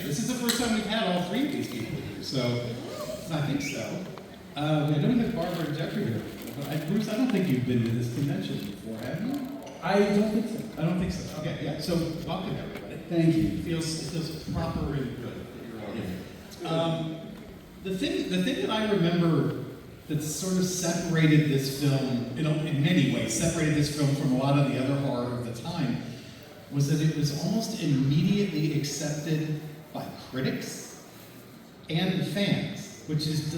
This is the first time we've had all three of these people here, so I think so. I don't have Barbara and Jeffrey here. Bruce, I don't think you've been to this convention before, have you? I don't think so. I don't think so. Okay, yeah. So welcome everybody. Thank you. It feels proper and good that you're all here. The thing that I remember that sort of separated this film, in many ways, separated this film from a lot of the other horror of the time, was that it was almost immediately accepted by critics and fans, which is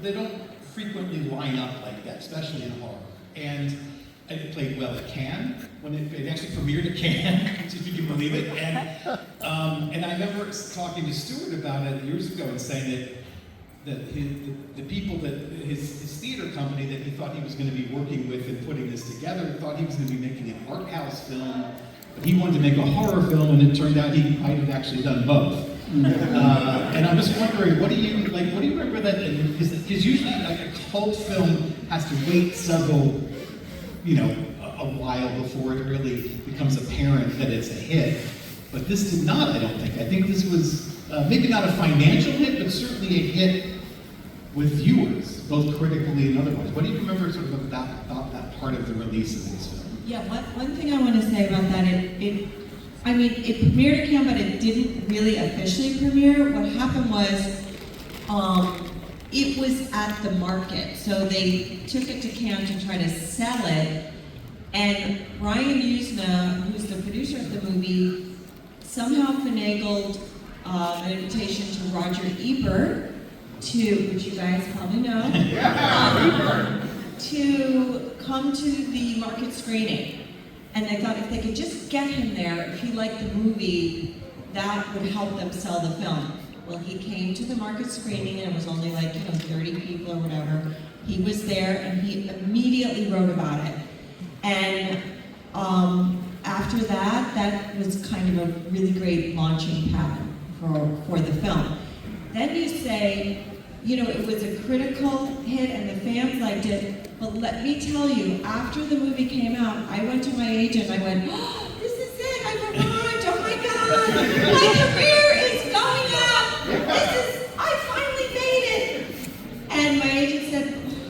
they don't frequently line up like that, especially in horror. And it played well at Cannes, when it actually premiered at Cannes, if you can believe it. And I remember talking to Stuart about it years ago and saying that the people that his theater company that he thought he was going to be working with and putting this together thought he was going to be making an art house film, but he wanted to make a horror film, and it turned out he might have actually done both. And I'm just wondering, what do you remember that? Because usually like a cult film has to wait several, a while before it really becomes apparent that it's a hit. But this did not, I don't think. I think this was maybe not a financial hit, but certainly a hit with viewers, both critically and otherwise. What do you remember sort of about that part of the release of this film? Yeah, one thing I want to say about that, it premiered at Cannes, but it didn't really officially premiere. What happened was, it was at the market, so they took it to Cannes to try to sell it, and Ryan Usna, who's the producer of the movie, somehow finagled an invitation to Roger Ebert, which you guys probably know, to come to the market screening. And they thought if they could just get him there, if he liked the movie, that would help them sell the film. Well, he came to the market screening, and it was only 30 people or whatever. He was there, and he immediately wrote about it. And after that was kind of a really great launching pad for the film. Then you say, it was a critical hit, and the fans liked it. But let me tell you, after the movie came out, I went to my agent and I went, oh, this is it, I've arrived, oh my God, my career is going up, I finally made it. And my agent said,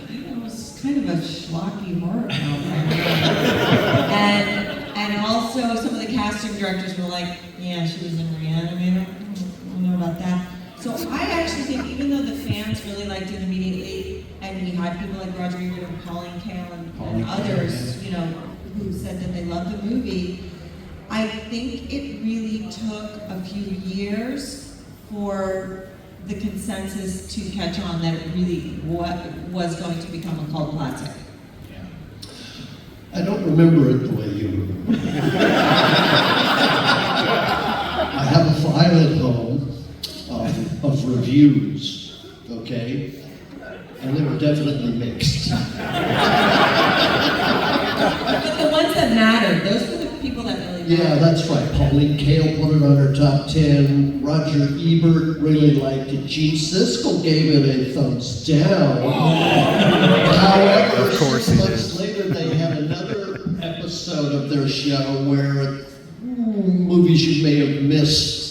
I don't know, it's kind of a schlocky horror film. and also some of the casting directors were like, yeah, she was in Re-Animator, I don't know about that. So I actually think even though the fans really liked it immediately, and we had people like Roger Ebert and Pauline Kael and others, who said that they loved the movie, I think it really took a few years for the consensus to catch on that it really was going to become a cult classic. Yeah. I don't remember it the way you remember it. I have a file at home of reviews, okay? And they were definitely mixed. But the ones that mattered, those were the people that really mattered. Yeah, that's right. Pauline Kael put it on her top 10. Roger Ebert really liked it. Gene Siskel gave it a thumbs down. However, of course 6 months later, they had another episode of their show where movies you may have missed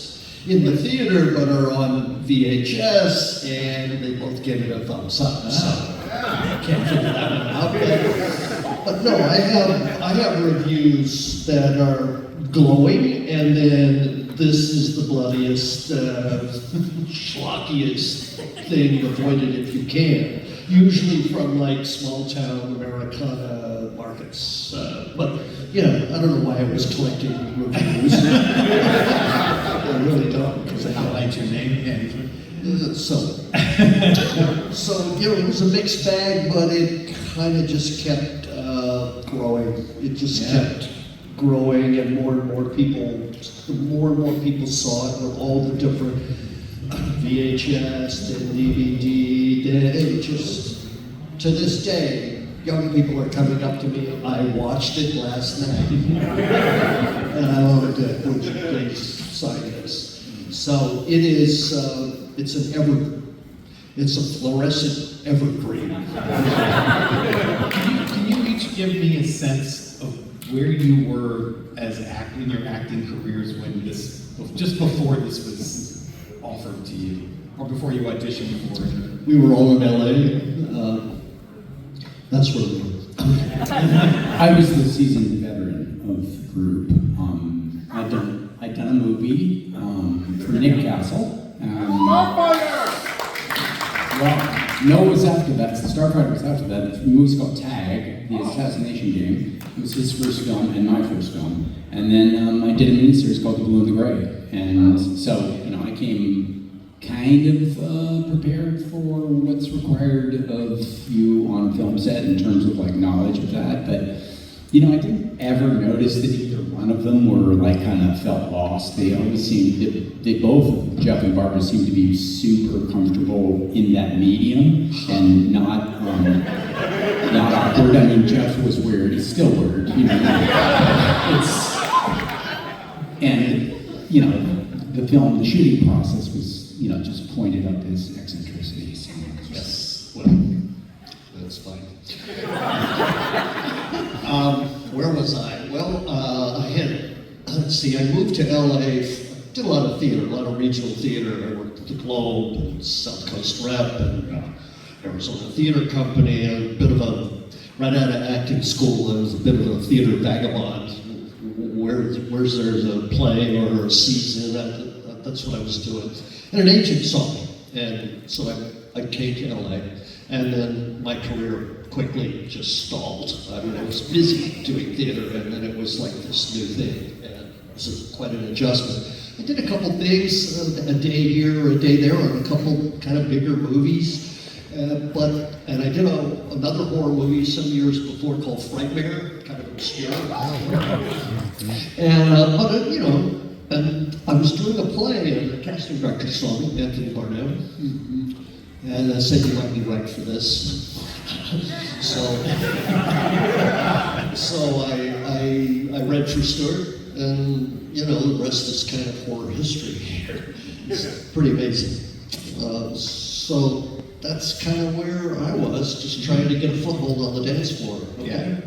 in the theater but are on VHS, and they both gave it a thumbs up. So I can't figure that one out. But no, I have reviews that are glowing, and then this is the bloodiest, schlockiest thing. Avoid it if you can. Usually from small town Americana markets. But I don't know why I was collecting reviews. I really don't, because I Highlight your name. So it was a mixed bag, but it kind of just kept growing. It just kept growing, and more people saw it with all the different VHS and DVD. It just, to this day, young people are coming up to me. I watched it last night, and I loved it, which is a great sign is. So it is. It's a fluorescent evergreen. Can you each give me a sense of where you were in your acting careers when this just before this was offered to you, or before you auditioned for it? We were all in LA. That's where we were. I was the seasoned veteran of the group. I'd done a movie for Nick Castle. Well, no, it was after that. The Starfighter was after that. The movie's called Tag, the assassination game. It was his first film and my first film. And then I did a miniseries called The Blue and the Gray. And so, I came kind of prepared for what's required of you on a film set in terms of like knowledge of that. But, I didn't ever notice that either one of them were like kind of felt lost. They always seemed, they both, Jeff and Barbara, seemed to be super comfortable in that medium and not awkward. I mean, Jeff was weird. He's still weird. The film, the shooting process was, just pointed up his eccentricities. Yes, well, that's fine. Where was I? Well, I moved to LA, did a lot of theater, a lot of regional theater. I worked at the Globe and South Coast Rep and Arizona Theater Company. A bit of right out of acting school, I was a bit of a theater vagabond. Where's there's a play or a season, that's what I was doing. And an agent saw me, and so I came to LA, and then my career quickly just stalled. I mean, I was busy doing theater, and then it was like this new thing, and it was quite an adjustment. I did a couple things, a day here or a day there, on a couple kind of bigger movies, and I did another horror movie some years before called Frightmare, kind of obscure. And I was doing a play, and the casting director saw me, Anthony Barnum, and said, "You might be right for this." So I read for Stewart, and the rest is kind of horror history here. It's pretty amazing. So that's kind of where I was, just trying to get a foothold on the dance floor. Okay? Yeah.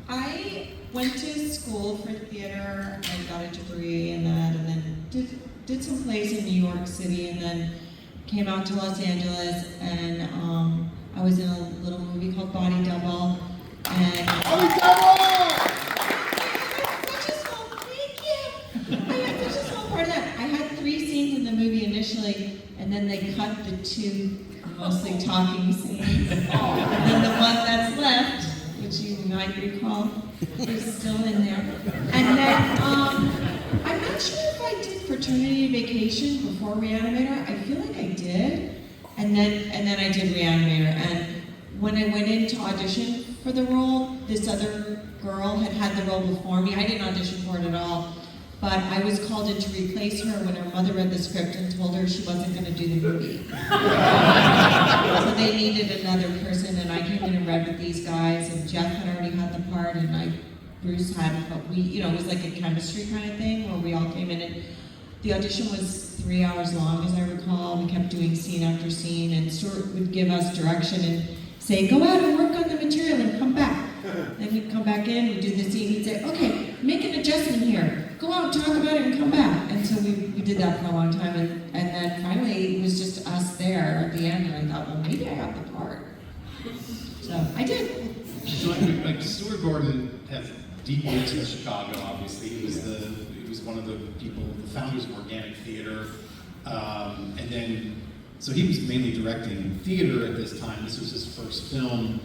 I went to school for theater, I got a degree in that, and then did some plays in New York City, and then came out to Los Angeles, and I was in a little movie called Body Double, and Body Double! I had such a small part of that. I had 3 scenes in the movie initially, and then they cut the 2 mostly talking scenes. And then the one that's left, which you might recall, is still in there. And then, I'm not sure if I did Fraternity Vacation before Re-Animator. I feel like I did. And then I did Re-Animator. And when I went in to audition for the role, this other girl had the role before me. I didn't audition for it at all. But I was called in to replace her when her mother read the script and told her she wasn't going to do the movie. So they needed another person, and I came in and read with these guys, and Jeff had already had the part, and Bruce had, but we, it was like a chemistry kind of thing where we all came in, and the audition was 3 hours long, as I recall. We kept doing scene after scene, and Stuart would give us direction and say, "Go out and work on the material and come back." Then we'd come back in, we'd do the scene, he'd say, "Okay, make an adjustment here. Go out and talk about it and come back." And so we did that for a long time, and then finally it was just us there at the end, and I thought, well, maybe I got the part. So I did. So like Stuart Gordon has deep roots in Chicago, obviously. He was one of the founders of organic theater. And then, so he was mainly directing theater at this time. This was his first film.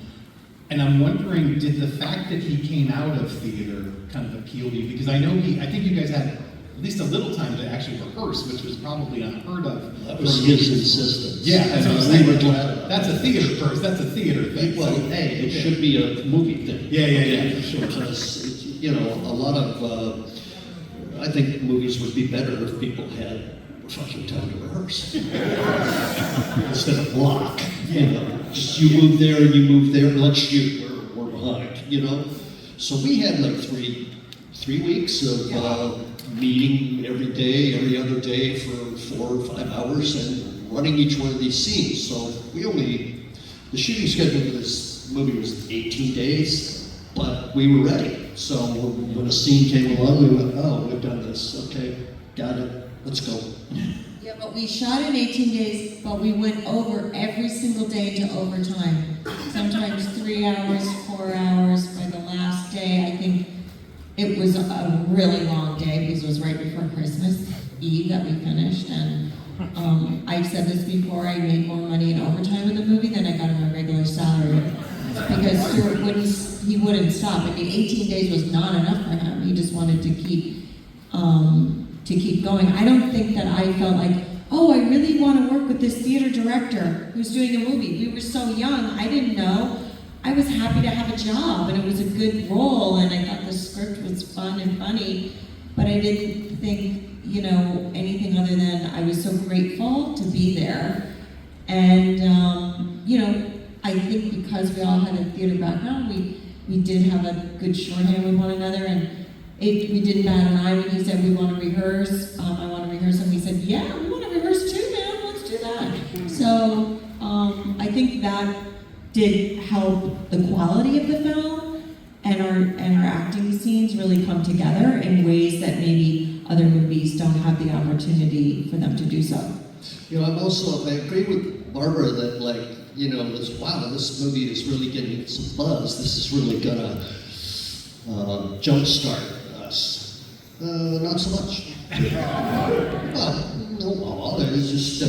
And I'm wondering, did the fact that he came out of theater kind of appeal to you? Because I think you guys had at least a little time to actually rehearse, which was probably unheard of. That was his insistence. Yeah, that's what I'm saying. That's a theater person. That's a theater thing. Well, hey, it should be a movie thing. Yeah, for sure. Because, a lot of, I think movies would be better if people had fucking time to rehearse. Instead of block, just you move there and you move there, and let's shoot, we're behind, So we had like three weeks of meeting every day, every other day for 4 or 5 hours and running each one of these scenes. So the shooting schedule for this movie was 18 days, but we were ready. So when a scene came along, we went, oh, we've done this. Okay, got it. Let's go. Yeah, but we shot in 18 days, but we went over every single day to overtime. Sometimes 3 hours, 4 hours. By the last day, I think it was a really long day because it was right before Christmas Eve that we finished. And I've said this before, I made more money in overtime in the movie than I got in my regular salary. Because Stuart wouldn't stop. I mean, 18 days was not enough for him. He just wanted to keep going. I don't think that I felt like, oh, I really want to work with this theater director who's doing a movie. We were so young, I didn't know. I was happy to have a job, and it was a good role, and I thought the script was fun and funny, but I didn't think, anything other than I was so grateful to be there. And, I think because we all had a theater background, we did have a good shorthand with one another, and we didn't bat an eye when he said, we want to rehearse, I want to rehearse, and we said, yeah, we want to rehearse too, man, let's do that. So I think that did help the quality of the film, and our acting scenes really come together in ways that maybe other movies don't have the opportunity for them to do so. I agree with Barbara that this movie is really getting some buzz. This is really gonna jumpstart us. Not so much. It was just a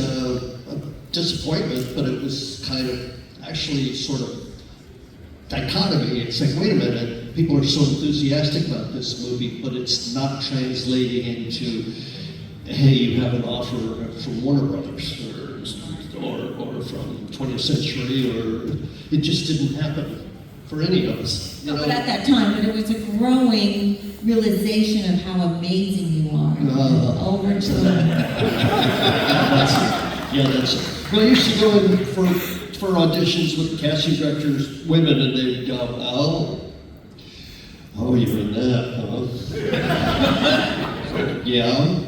disappointment, but it was kind of actually sort of dichotomy. It's like, wait a minute, people are so enthusiastic about this movie, but it's not translating into, hey, you have an offer from Warner Brothers or from 20th Century, or it just didn't happen for any of us. But at that time, it was a growing realization of how amazing you are. Over time. That's it. Well, I used to go in for auditions with casting directors, women, and they'd go, oh, you're in that, huh? Yeah.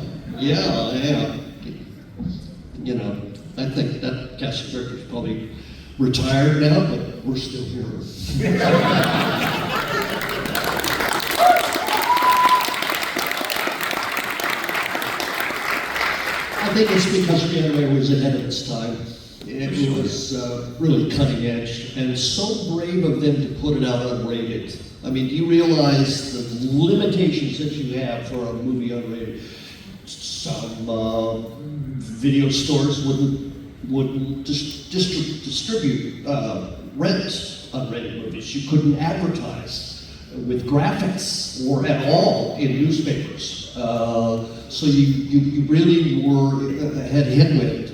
I think that casting director's probably retired now, but we're still here. I think it's because Re-Animator was ahead of its time. It was really cutting edge, and so brave of them to put it out unrated. I mean, do you realize the limitations that you have for a movie unrated? Some video stores wouldn't distribute rent unrated movies. You couldn't advertise with graphics or at all in newspapers. So you really had headwind.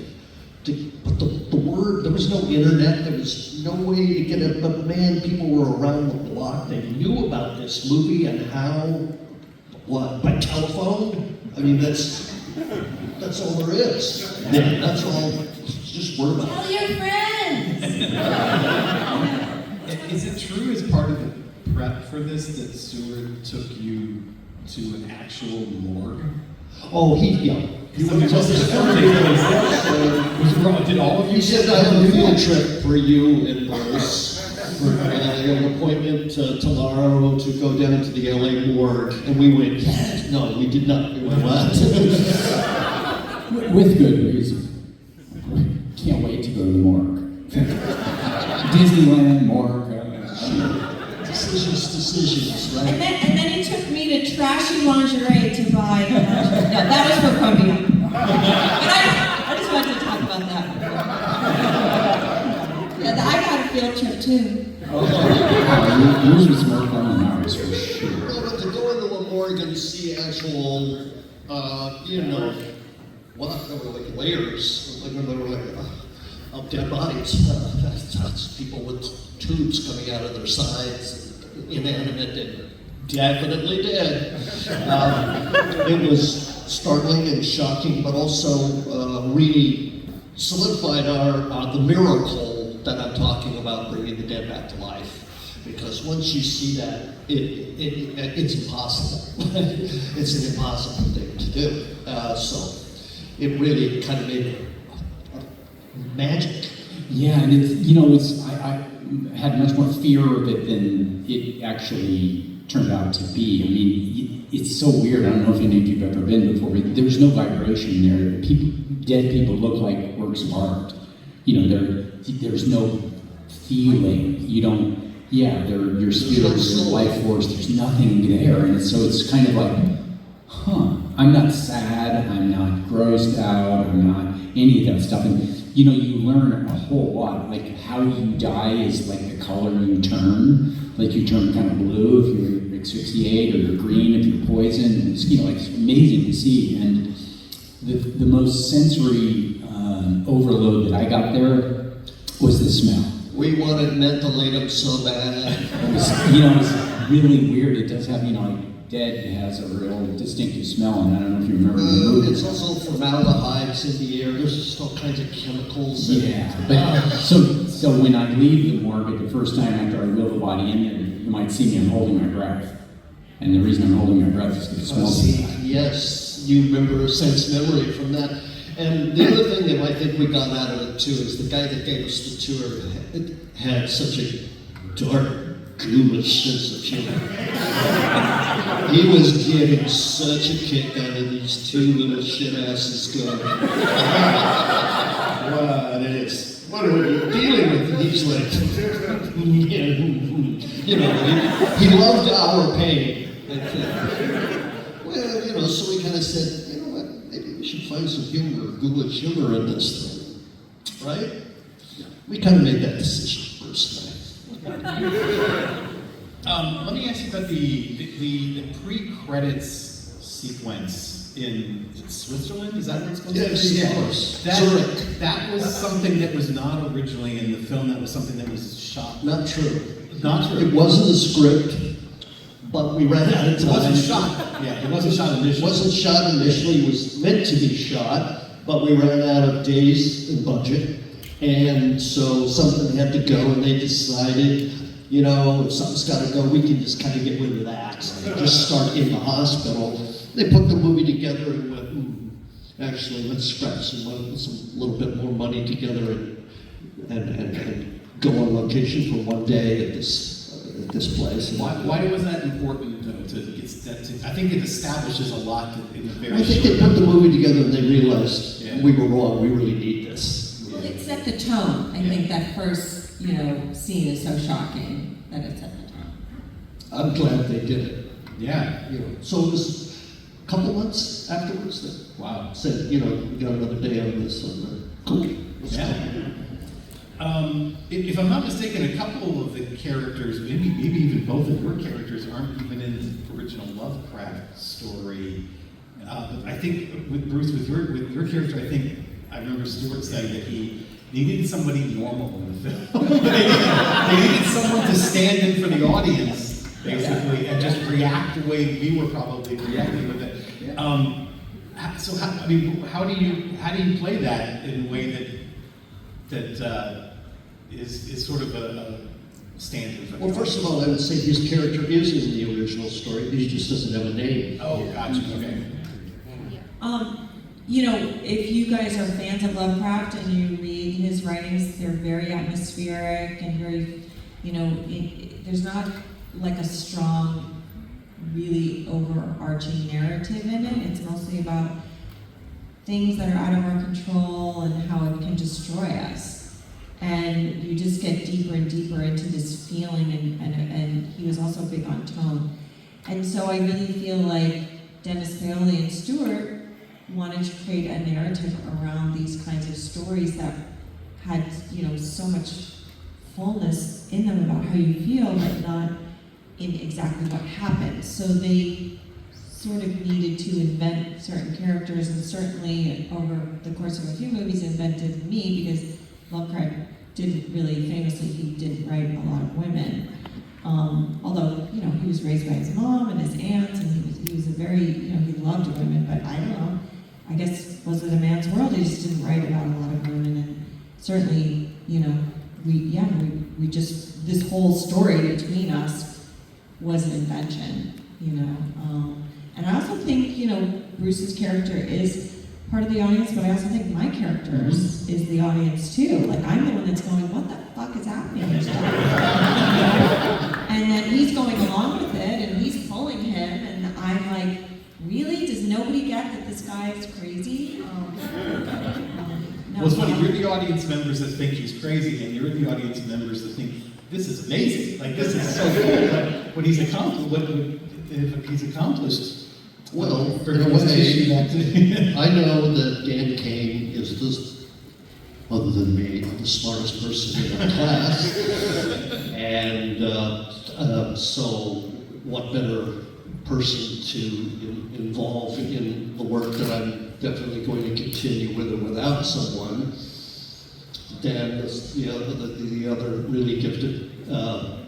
But the word, there was no internet, there was no way to get it, but man, people were around the block. They knew about this movie and how, by telephone? I mean, that's all there is. Yeah, that's all, it's just word of mouth. Tell your friends! Is it true as part of the prep for this that Stuart took you to an actual morgue? Oh, he wouldn't tell this story. Did all of you? He said, I have a field trip for you and Bruce. I have an appointment tomorrow to go down to the LA morgue. And we went, no, we did not. We went, what? With good reason. Can't wait to go to the morgue. Disneyland, morgue. Decisions, right? And then he took me to trashy lingerie to buy lingerie. No, that was for Crampton. I just wanted to talk about that. Yeah, I got a field trip too. Yours was more fun than ours, for sure. No, but to go into a morgue and see actual, there were like layers, there were like of dead bodies. That's people with tubes coming out of their sides, inanimate and definitely dead. It was startling and shocking, but also really solidified the miracle that I'm talking about, bringing the dead back to life. Because once you see that, it's impossible. It's an impossible thing to do. So it really kind of made it magic. Yeah, and I had much more fear of it than it actually turned out to be. I mean, it's so weird. I don't know if any of you have ever been before, but there's no vibration there. Dead people look like works of art. You know, there's no feeling. You don't. Yeah, your spirit, your life force. There's nothing there, and so it's kind of like, huh. I'm not sad. I'm not grossed out. I'm not any of that stuff. And you know, you learn a whole lot. Like how you die is like the color you turn. Like you turn kind of blue if you're asphyxiate, or you're green if you're poisoned. It's, you know, it's amazing to see. And the most sensory overload that I got there was the smell. We wanted mentholate so bad. It was, you know, it's really weird. It does have, you know, like dead has a real distinctive smell, and I don't know if you remember the movie. It's also formaldehydes in the air. There's just all kinds of chemicals. Yeah, but so when I leave the morgue the first time after I wheel the body in there, you might see me, I'm holding my breath. And the reason I'm holding my breath is because it smells so bad. Yes, you remember a sense memory from that. And the other thing that I think we got out of it too is the guy that gave us the tour had such a dark, ghoulish sense of humor. He was getting such a kick out of these two little shit asses going, what is? What are we dealing with? And he's like, you know, he loved our pain. Well, you know, so we kind of said, you know what, maybe we should find some humor, ghoulish humor in this thing, right? We kind of made that decision first night. Let me ask you about the pre-credits sequence in Switzerland. Is that where it's supposed to be? Yes, of course. That was something that was not originally in the film. That was something that was shot. Not true. Not true. It wasn't a script, but we ran out of time. It wasn't shot. Yeah, it wasn't shot initially. It wasn't shot initially. It was meant to be shot, but we ran out of days and budget. And so something had to go, and they decided, you know, if something's got to go, we can just kind of get rid of that. And just start in the hospital. They put the movie together and went, actually, let's scratch some little bit more money together and go on location for one day at this place. Why was that important, though, to get that to? I think it establishes a lot in the very I think they put the movie together and they realized we were wrong. We really need this. Well, it set the tone. I think that first, you know, scene is so shocking that it set the tone. I'm glad they did it. Yeah. You know, so it was a couple months afterwards that said, you know, we got another day on this. Cool. If I'm not mistaken, a couple of the characters, maybe even both of your characters, aren't even in the original Lovecraft story. But I think with Bruce, with your character, I think I remember Stuart saying that he needed somebody normal in the film. they needed someone to stand in for the audience, basically, and just react the way we were probably reacting with it. So how do you play that in a way that is sort of a standard for the Well, first of all, I would say his character is in the original story. He just doesn't have a name. Oh, gotcha. Okay. You know, if you guys are fans of Lovecraft and you read his writings, they're very atmospheric and very, you know, there's not like a strong, really overarching narrative in it. It's mostly about things that are out of our control and how it can destroy us. And you just get deeper and deeper into this feeling, and he was also big on tone. And so I really feel like Dennis Paoli and Stuart wanted to create a narrative around these kinds of stories that had, you know, so much fullness in them about how you feel, but not in exactly what happened. So they sort of needed to invent certain characters, and certainly over the course of a few movies invented me, because Lovecraft didn't really, famously, he didn't write a lot of women. Although, you know, he was raised by his mom and his aunts, and he was a very, you know, he loved women, but I don't know, I guess, was it a man's world? He just didn't write about a lot of women, and certainly, you know, we just, this whole story between us was an invention, you know. And I also think, you know, Bruce's character is part of the audience, but I also think my character is the audience too. Like, I'm the one that's going, what the fuck is happening? And then he's going along with it, and he's pulling him, and I'm like, really? Does nobody get that this guy is crazy? No. Well, it's funny, you're the audience members that think he's crazy, and you're the audience members that think, this is amazing, like, this is so cool, what he's accomplished, what he's accomplished. Well, for in a him to way, issue that to- I know that Dan Kane is other than me, the smartest person in our class. And so what better person to involve in the work that I'm definitely going to continue with or without someone than the other really gifted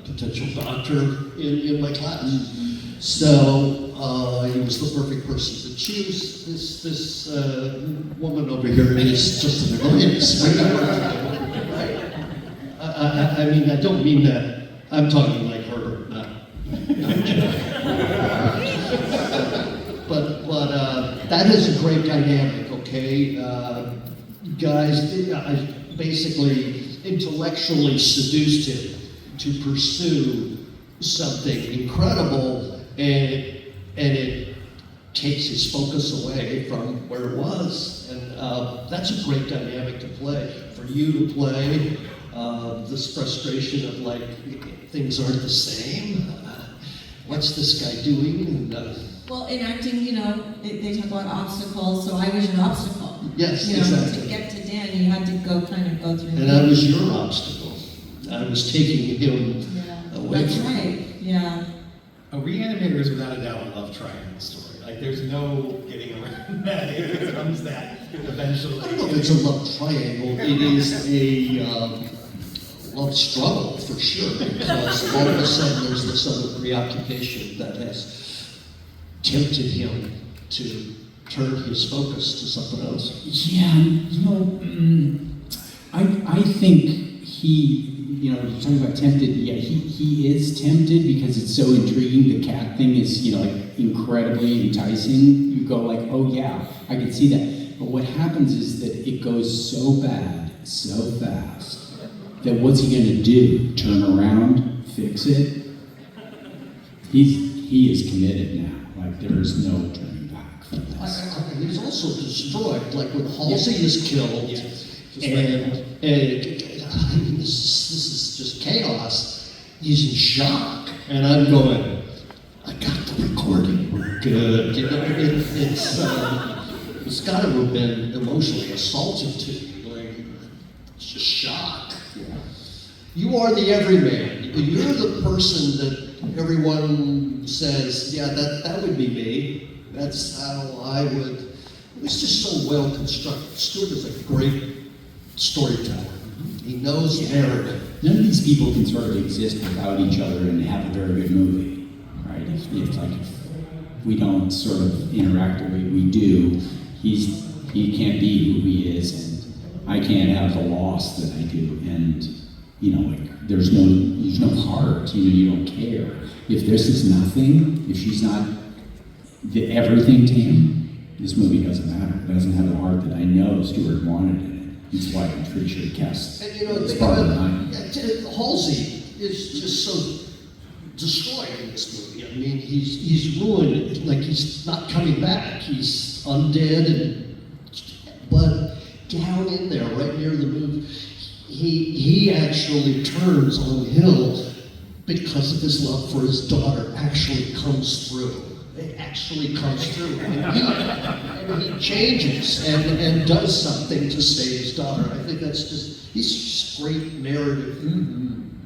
potential doctor in my class. So he was the perfect person to choose. This woman over here is just an annoyance. I mean, I don't mean that. I'm talking like her, not Jeff. But that is a great dynamic, okay? Guys, I basically intellectually seduced him to pursue something incredible, and it takes his focus away from where it was. And that's a great dynamic to play. For you to play this frustration of like, things aren't the same. What's this guy doing? And, well, in acting, they talk about obstacles, so I was your obstacle. Yes, To exactly. get to Dan, you had to go through. And I was your obstacle. I was taking him away That's from him. right. Yeah. A Re-Animator is without a doubt a love triangle story. Like, there's no getting around that. It becomes that eventually. I don't know if it's a love triangle. It is a love struggle for sure. Because all of a sudden there's this other preoccupation that has tempted him to turn his focus to something else. Yeah, I think he, talking about tempted, yeah, he is tempted because it's so intriguing. The cat thing is, like incredibly enticing. You go like, oh yeah, I can see that. But what happens is that it goes so bad, so fast, that what's he gonna do? Turn around, fix it? He is committed now. Like, there's no turning back from this. He's also destroyed, like when Halsey is killed, and this is just chaos. He's in shock, and I'm going, I got the recording, we're good. It's got to have been emotionally assaultive to you, like it's just shock. Yeah. You are the everyman. You're the person that everyone says, yeah, that would be me. That's how I would. It was just so well constructed. Stuart is a great storyteller. He knows narrative. None of these people can sort of exist without each other and have a very good movie, right? If we don't sort of interact the way we do, he can't be who he is, and I can't have the loss that I do, and there's no heart. You don't care. If this is nothing, if she's not everything to him, this movie doesn't matter. It doesn't have the heart that I know Stuart wanted in it. That's why I'm pretty sure he cast. And it's probably mine. Halsey is just so destroyed in this movie. I mean, he's ruined. Like, he's not coming back. He's undead, but down in there, right near the movie, he actually turns on Hill because of his love for his daughter. Actually comes through. It actually comes through. And he changes and does something to save his daughter. I think he's just great narrative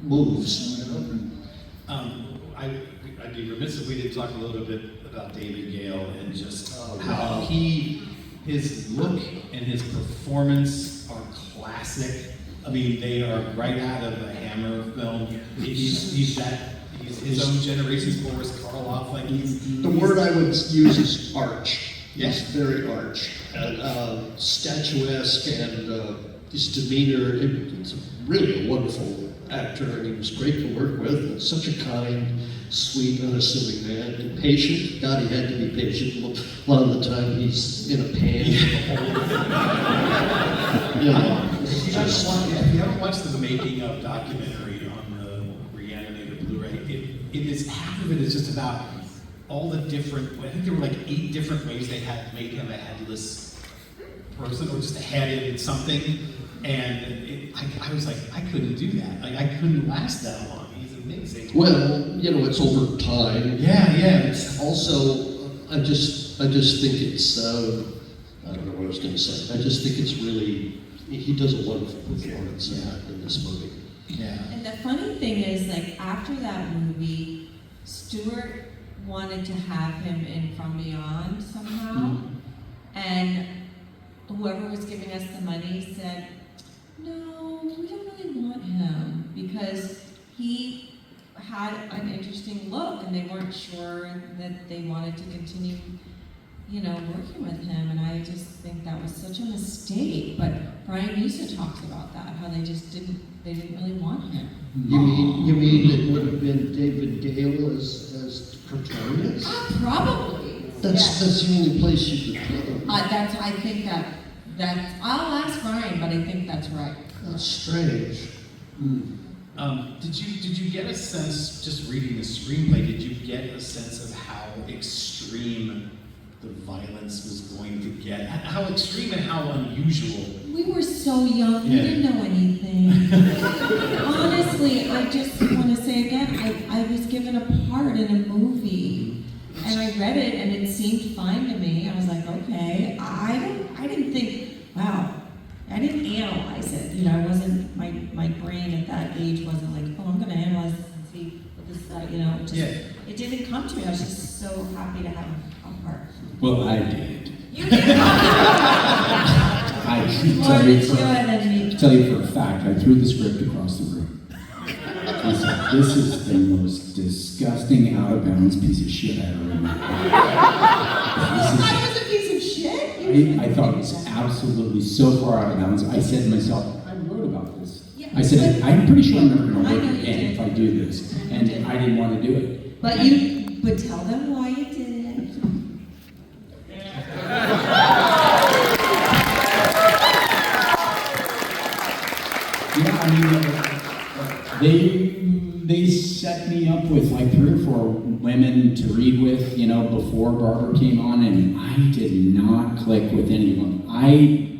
moves. I'd be remiss if we didn't talk a little bit about David Gale and just how his look and his performance are classic. I mean, they are right out of a Hammer film. He's his own generation's Boris Karloff. Like, The word I would use is arch. Yes. He's very arch and statuesque, and his demeanor. It's really a wonderful actor, and he was great to work with. And such a kind, sweet, unassuming man, and patient. God, he had to be patient. A lot of the time, he's in a pan. If you haven't watched the making of documentary on the Re-Animator Blu-ray, Blu-ray, it is, half of it is just about all the different, I think there were like 8 different ways they had made him a headless person, or just a head in something, and I was like, I couldn't do that. Like, I couldn't last that long. He's amazing. Well, you know, it's over time. Yeah. It's Also, I just think it's, I don't know what I was going to say. I just think it's really, he does a wonderful performance in this movie. Yeah. And the funny thing is, like, after that movie, Stewart wanted to have him in From Beyond somehow, and whoever was giving us the money said, no, we don't really want him, because he had an interesting look, and they weren't sure that they wanted to continue, you know, working with him, and I just think that was such a mistake. But Brian Musa talks about that, how they didn't really want him. You mean it would have been David Gale as Pretorius? Probably. That's the only place you could put him. I think that's, I'll ask Brian, but I think that's right. That's strange. Did you get a sense, just reading the screenplay, did you get a sense of how extreme the violence was going to get? How extreme and how unusual? We were so young, we didn't know anything. Honestly, I just want to say again, I was given a part in a movie, and I read it, and it seemed fine to me. I was like, okay. I didn't think, wow. I didn't analyze it. You know, I wasn't, my brain at that age wasn't like, oh, I'm going to analyze this and see what this is, you know. It didn't come to me. I was just so happy to have a part. Well, I did. You did. I can More tell you, mature than me. tell you for a fact, I threw the script across the room. I said, this is the most disgusting, out of bounds piece of shit I ever read. I was a piece of shit. I thought it was absolutely so far out of bounds. I said to myself, I wrote about this. Yeah, I said, I'm pretty sure I'm never going to I work know you again did. if I do this. And I didn't want to do it. But tell them why you did it. Yeah, I mean, they set me up with like 3 or 4 women to read with, you know, before Barbara came on, and I did not click with any of them. I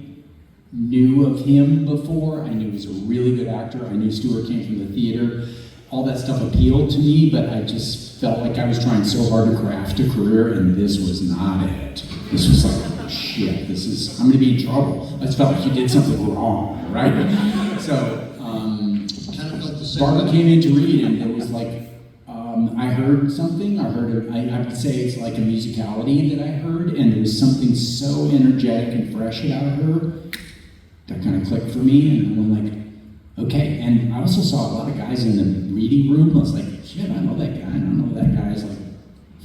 knew of him before. I knew he was a really good actor. I knew Stewart came from the theater. All that stuff appealed to me, but I just felt like I was trying so hard to craft a career, and this was not it. This was like, oh shit, I'm gonna be in trouble. I just felt like you did something wrong, right? So, Barbara came in to read, and it was like, I heard something. I would say it's like a musicality that I heard, and there was something so energetic and fresh about her that kind of clicked for me, and I went like, okay. And I also saw a lot of guys in the reading room. I was like, shit, I know that guy. I don't know that guy. It's like,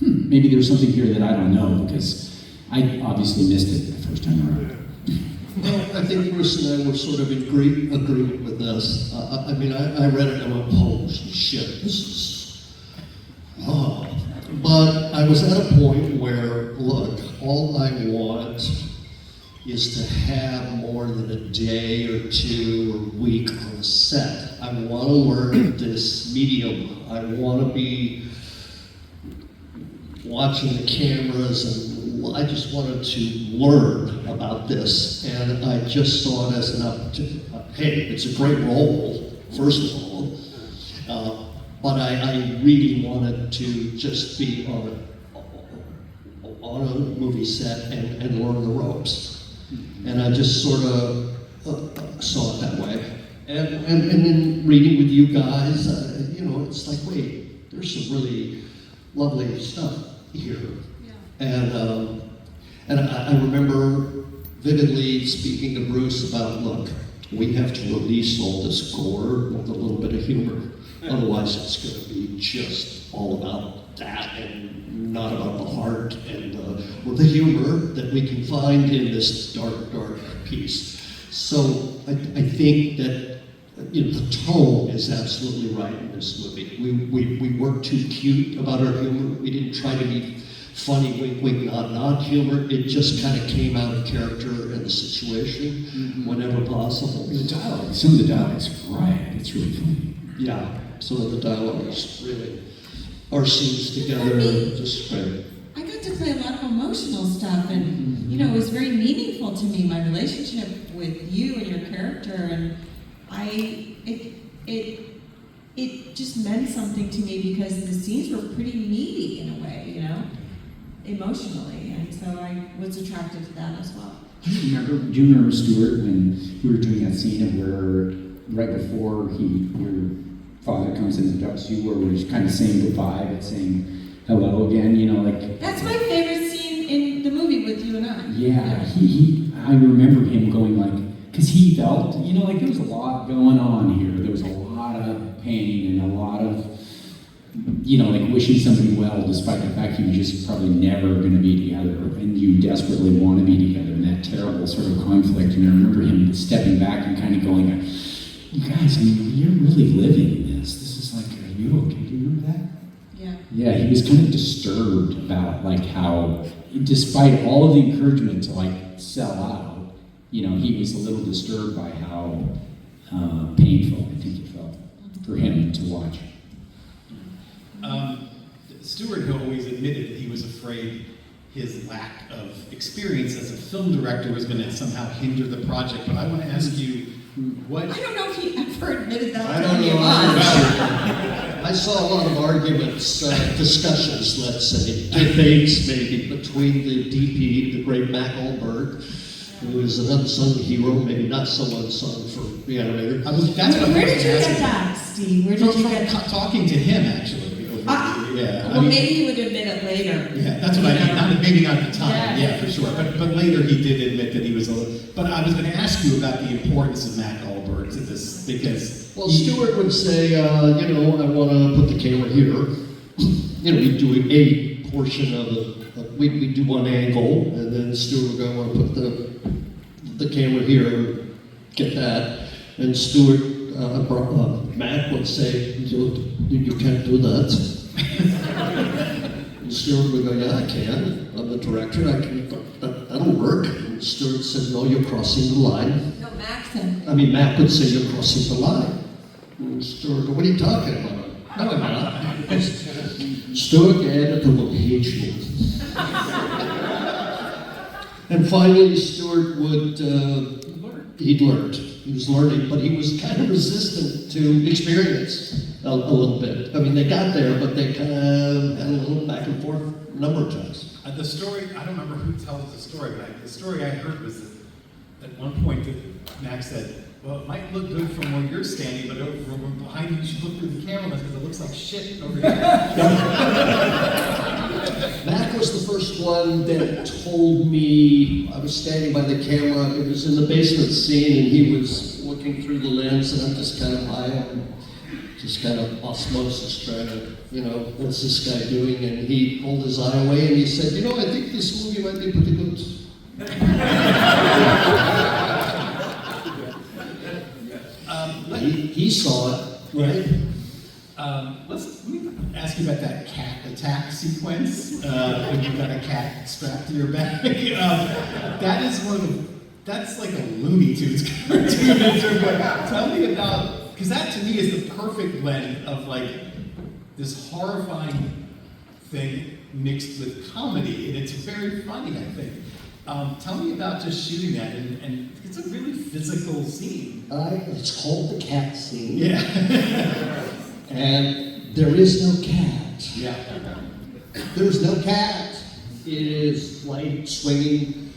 maybe there's something here that I don't know, because I obviously missed it the first time around. Well, I think Bruce and I were sort of in agreement with this. I mean, I read it and I went, oh shit, this is, But I was at a point where, look, all I want is to have more than a day or 2 or week on a set. I want to learn this medium. I want to be watching the cameras, and I just wanted to learn about this, and I just saw it as an opportunity. Hey, it's a great role, first of all, but I really wanted to just be on a movie set and learn the ropes, and I just sort of saw it that way. And in reading with you guys, you know, it's like, wait, there's some really lovely stuff here. And I remember vividly speaking to Bruce about, look, we have to release all this gore with a little bit of humor. Otherwise, it's going to be just all about that and not about the heart and or the humor that we can find in this dark piece. So I think that, you know, the tone is absolutely right in this movie. We weren't too cute about our humor. We didn't try to be funny, wink, wink, nod, nod humor. It just kind of came out of character and the situation whenever possible. The dialogue, some of the dialogue's right. It's really funny. Yeah. Some of the dialogue is really, our scenes together are just great. I got to play a lot of emotional stuff, and you know, it was very meaningful to me, my relationship with you and your character, and it just meant something to me because the scenes were pretty meaty in a way, you know, emotionally, and so I was attracted to that as well. Do you remember, Stuart, when you were doing that scene of where, right before your father comes in and talks to you, where we're just kind of saying goodbye, but saying hello again, you know, like... That's my favorite scene in the movie with you and I. Yeah, I remember him going like, because he felt, you know, like there was a lot going on here. There was a lot of pain and a lot of, you know, like wishing somebody well, despite the fact you were just probably never going to be together, and you desperately want to be together, and that terrible sort of conflict. And I remember him stepping back and kind of going, you guys, I mean, you're really living in this. This is like, are you okay? Do you remember that? Yeah. Yeah, he was kind of disturbed about like how, despite all of the encouragement to like sell out, you know, he was a little disturbed by how painful I think it felt for him to watch. Stewart always admitted that he was afraid his lack of experience as a film director was going to somehow hinder the project. But I want to ask you, what... I don't know if he ever admitted that I to don't any know. of us. I saw a lot of arguments, discussions, let's say, debates maybe, between the DP, the great Mac Alberg, who is an unsung hero, maybe not so unsung for Re-Animator. That's what I Where was did you asking. get that, Steve? Where did you From get that? talking to him, actually. Yeah. Well, maybe he would admit it later. Yeah, that's what I mean. Maybe not at the time, Yeah. yeah, for sure. But later he did admit that he was a little... But I was going to ask you about the importance of Mac Alberg to this, because... Well, Stewart would say, you know, I want to put the camera here. You know, we do a portion of it. We do one angle, and then Stewart would go, I want to put the camera here, get that. And Stewart, Mac would say, you can't do that. And Stewart would go, yeah, I can. I'm the director. I can. That'll work. And Stewart said, no, you're crossing the line. No, Maxon. I mean, Mac would say, you're crossing the line. And Stewart would go, what are you talking about? No, I'm not. Stewart added a little hate. And finally, Stewart would, he'd learned. He was learning, but he was kind of resistant to experience a little bit. I mean, they got there, but they kind of had a little back and forth a number of times. The story, I don't remember who tells the story, but the story I heard was that at one point that Max said, well, it might look good from where you're standing, but over behind you, you should look through the camera lens because it looks like shit over here. Mac was the first one that told me, I was standing by the camera, it was in the basement scene, and he was looking through the lens, and I'm just kind of high on, just kind of osmosis trying to, you know, what's this guy doing? And he pulled his eye away and he said, you know, I think this movie might be pretty good. He saw it, right? Let me ask you about that cat attack sequence when you've got a cat strapped to your back. That is that's like a Looney Tunes cartoon. Tell me about, because that to me is the perfect blend of like this horrifying thing mixed with comedy, and it's very funny, I think. Tell me about just shooting that, and it's a really physical scene. It's called the cat scene. Yeah. And there is no cat. Yeah. There's no cat. It is light swinging,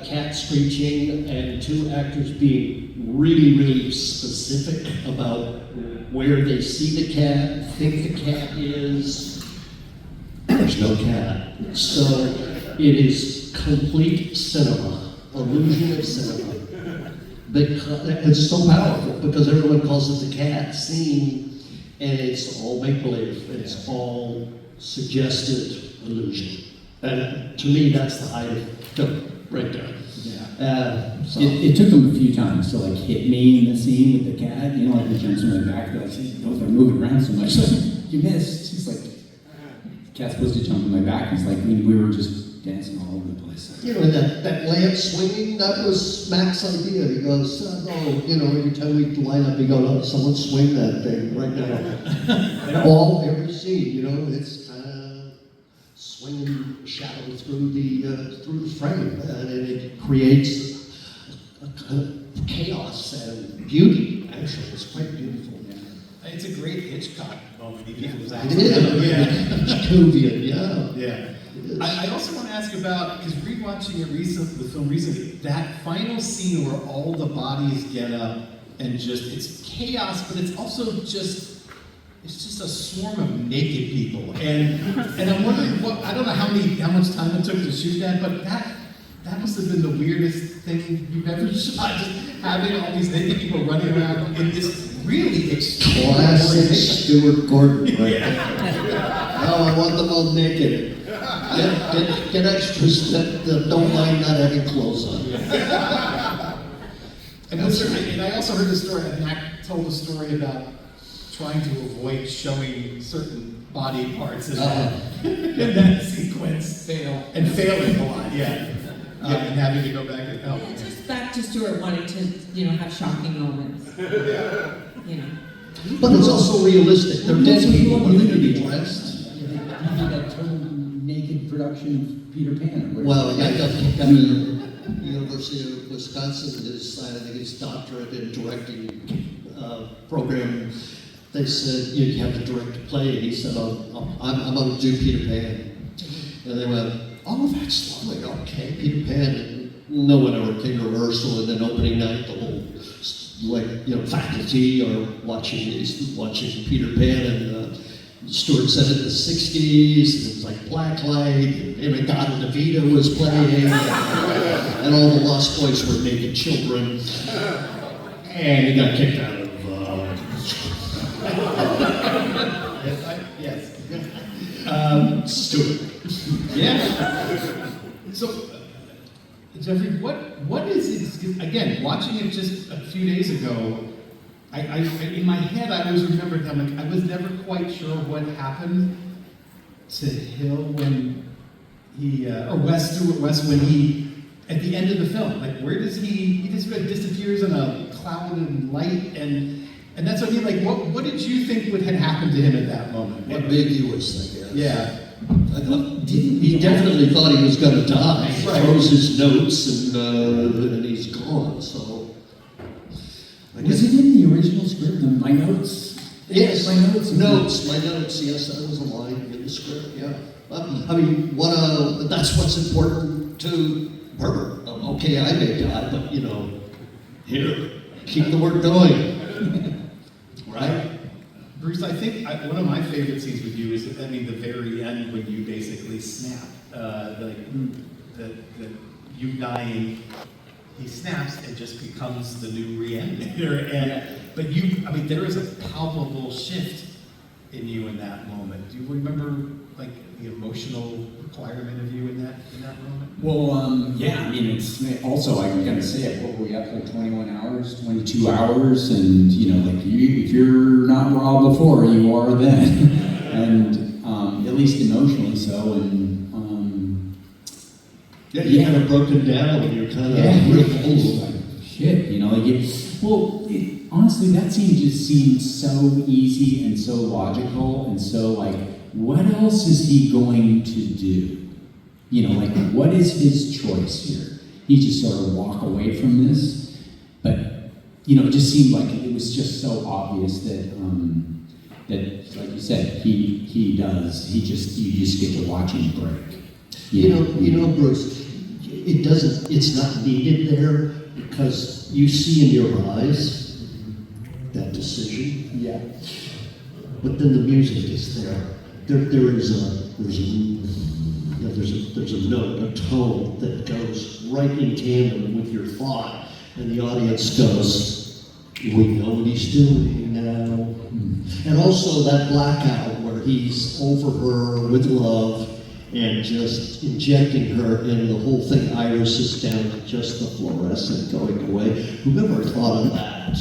cat screeching, and two actors being really, really specific about where they see the cat, think the cat is. There's no cat. So it is complete cinema, illusion of cinema. It's so powerful because everyone calls it the cat scene. And it's all make-believe. It's all suggested illusion. And to me, that's the height of film, right there. Yeah. So. It took him a few times to like hit me in the scene with the cat. You know, like he jumps on my back, but like, those are moving around so much. Like, you missed. He's like, the cat's supposed to jump on my back. He's like, we were just dancing all over the place. You know, that lamp swinging, that was Mac's idea. He goes, oh, you know, every time we line up, he goes, oh, someone swing that thing right now. Every scene, you know, it's kind of swinging shadow through the frame, and it creates a kind of chaos and beauty. Actually, it's quite beautiful. It's a great Hitchcock moment. It was It actually, is. Hitchcockian, yeah. Yeah. I also want to ask about, because rewatching the film recently, that final scene where all the bodies get up and just, it's chaos, but it's also just, it's just a swarm of naked people. And I'm wondering I don't know how much time it took to shoot that, but that must have been the weirdest thing you've ever shot, just having all these naked people running around in this really extreme Classic Stuart Gordon, right? Yeah. Oh, I want them all naked. Get extras that don't mind not having clothes on. And I also heard the story, and Mac told a story about trying to avoid showing certain body parts in that sequence. Failing a lot, yeah. And having to go back and help. Just back to Stuart wanting to, have shocking moments. But it's also realistic. They're dead people. You need to be dressed. You did that total naked production of Peter Pan. Well, yeah, I mean, University of Wisconsin is, I think, his doctorate in directing program. They said you have to direct a play, and he said, "Oh, I'm going to do Peter Pan." And they went, "Oh, that's lovely. Okay, Peter Pan." And no one ever came to rehearsal, and then opening night, the whole faculty are watching Peter Pan, and Stuart said it in the '60s, and it was like blacklight, and Emigata DeVito was playing, and all the Lost Boys were naked children, and he got kicked out of. Yes. Stuart. Yeah. So, Jeffrey, what is it? Again, watching it just a few days ago, I in my head I always remembered that I was never quite sure what happened to Hill when Stuart West when he at the end of the film. Like, where does he just sort of disappears in a cloud of light, and that's what I mean. Like, what did you think had happened to him at that moment? Ambiguous, I guess. Yeah. He definitely thought he was going to die. He Right. throws his notes and he's gone. So I Was guess it in the original script? My notes? yes, My notes? my notes. Yes, that was a line in the script. Yeah, I mean, that's what's important to Herbert. Okay, I may die, but here, keep the work going. Right. Bruce, I think one of my favorite scenes with you is the very end when you basically snap. The you dying, he snaps and just becomes the new Re-Animator. But there is a palpable shift in you in that moment. Do you remember the emotional requirement of you in that moment? Well, yeah, it's also, I'm going to say it, what were we up for, 21 hours, 22 hours, and, if you're not raw before, you are then, and at least emotionally so, and, You're kind of broken down and you're kind of shit, honestly, that scene just seemed so easy and so logical, and so, what else is he going to do? What is his choice here? He just sort of walk away from this, but it just seemed like it was just so obvious that that, like you said, he does. You just get to watch him break. Bruce, it's not needed there because you see in your eyes that decision. Yeah. But then the music is there. There's a note, a tone that goes right in tandem with your thought, and the audience goes, "We know what he's doing now." And also that blackout where he's over her with love and just injecting her, and the whole thing irises down to just the fluorescent going away. Whoever thought of that?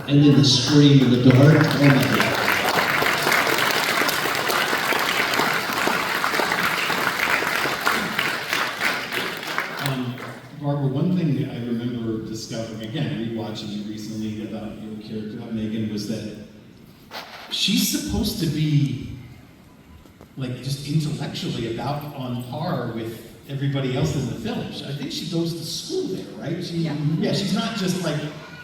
And then the scream in the dark. Oh my God. one thing that I remember discovering, again, rewatching it recently about your character, about Megan, was that she's supposed to be like just intellectually about on par with everybody else in the film. I think she goes to school there, right? Yeah, she's not just like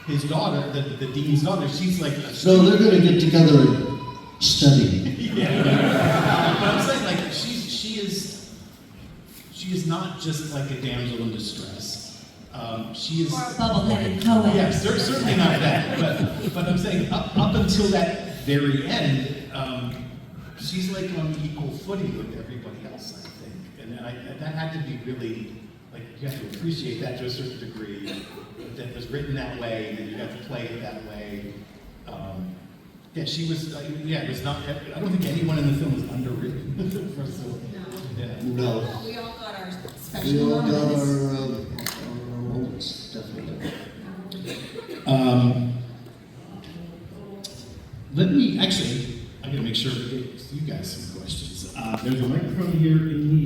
his daughter, the dean's daughter. She's like a So they're going to get together and study. yeah. But I'm saying, like, she is not just like a damsel in distress. She is. Or a bubble-headed poet. Yeah, certainly not that. But I'm saying up until that very end, she's like on equal footing with everybody else, I think. And that had to be really, like, you have to appreciate that to a certain degree. That it was written that way, and then you got to play it that way. Yeah, she was. It was not. I don't think anyone in the film was underwritten. No. We all got our We special all got moments. our moments, definitely. Let me actually. I'm gonna make sure to get you guys some questions. There's a microphone here in the